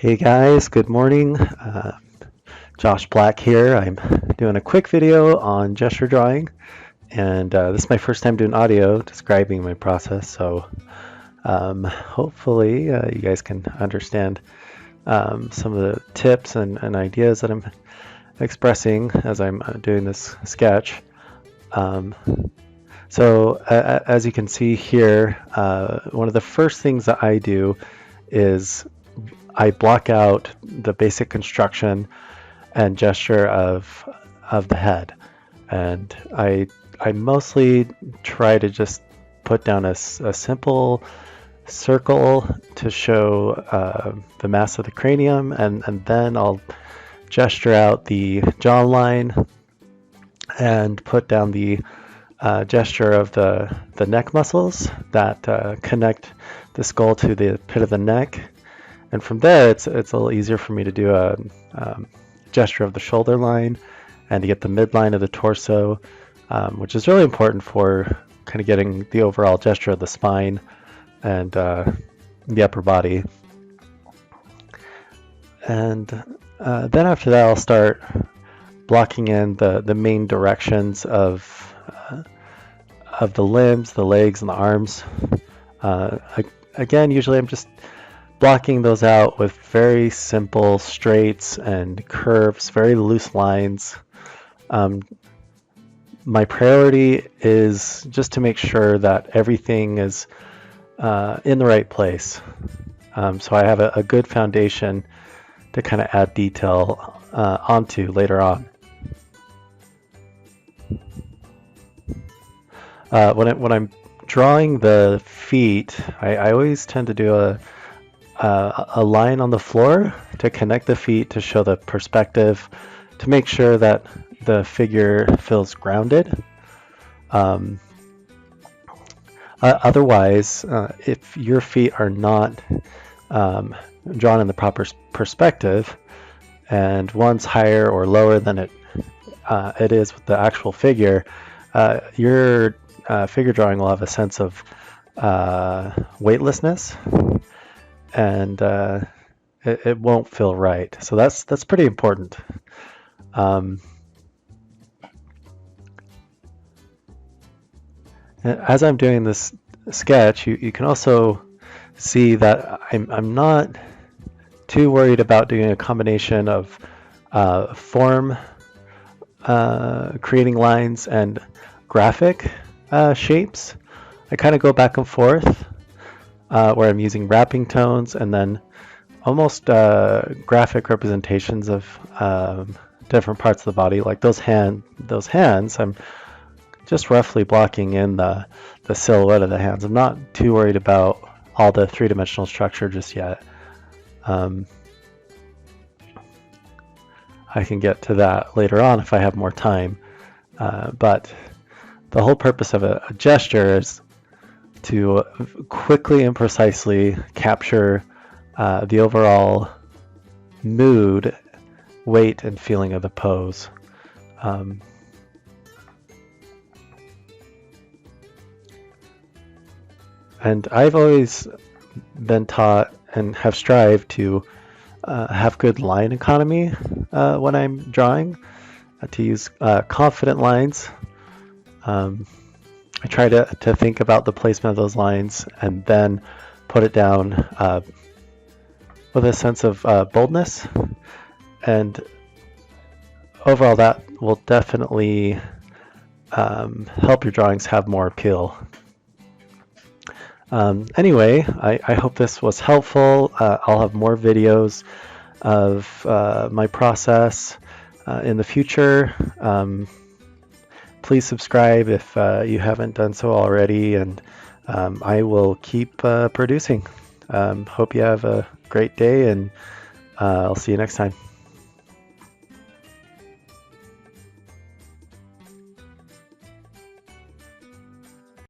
Hey guys, good morning. Josh Black here. I'm doing a quick video on gesture drawing, and this is my first time doing audio describing my process, so hopefully you guys can understand some of the tips and ideas that I'm expressing as I'm doing this sketch. As you can see here, one of the first things that I do is I block out the basic construction and gesture of the head, and I mostly try to just put down a simple circle to show the mass of the cranium, and then I'll gesture out the jawline and put down the gesture of the neck muscles that connect the skull to the pit of the neck. And from there, it's a little easier for me to do a gesture of the shoulder line and to get the midline of the torso, which is really important for kind of getting the overall gesture of the spine and the upper body. And then after that, I'll start blocking in the main directions of the limbs, the legs, and the arms. Again, usually I'm just blocking those out with very simple straights and curves, very loose lines. My priority is just to make sure that everything is in the right place. So I have a good foundation to kind of add detail onto later on. When I'm drawing the feet, I always tend to do a line on the floor to connect the feet to show the perspective, to make sure that the figure feels grounded. Otherwise, if your feet are not drawn in the proper perspective, and one's higher or lower than it is with the actual figure, your figure drawing will have a sense of weightlessness, and it won't feel right. So that's pretty important. As I'm doing this sketch, you can also see that I'm not too worried about doing a combination of form creating lines and graphic shapes. I kind of go back and forth where I'm using wrapping tones and then almost graphic representations of different parts of the body, like those hands. I'm just roughly blocking in the silhouette of the hands. I'm not too worried about all the three-dimensional structure just yet. I can get to that later on if I have more time, but the whole purpose of a gesture is to quickly and precisely capture the overall mood, weight, and feeling of the pose. And I've always been taught and have strived to have good line economy when I'm drawing, to use confident lines. I try to think about the placement of those lines and then put it down with a sense of boldness, and overall that will definitely help your drawings have more appeal. Anyway, I hope this was helpful. I'll have more videos of my process in the future. Please subscribe if you haven't done so already, and I will keep producing. Hope you have a great day, and I'll see you next time.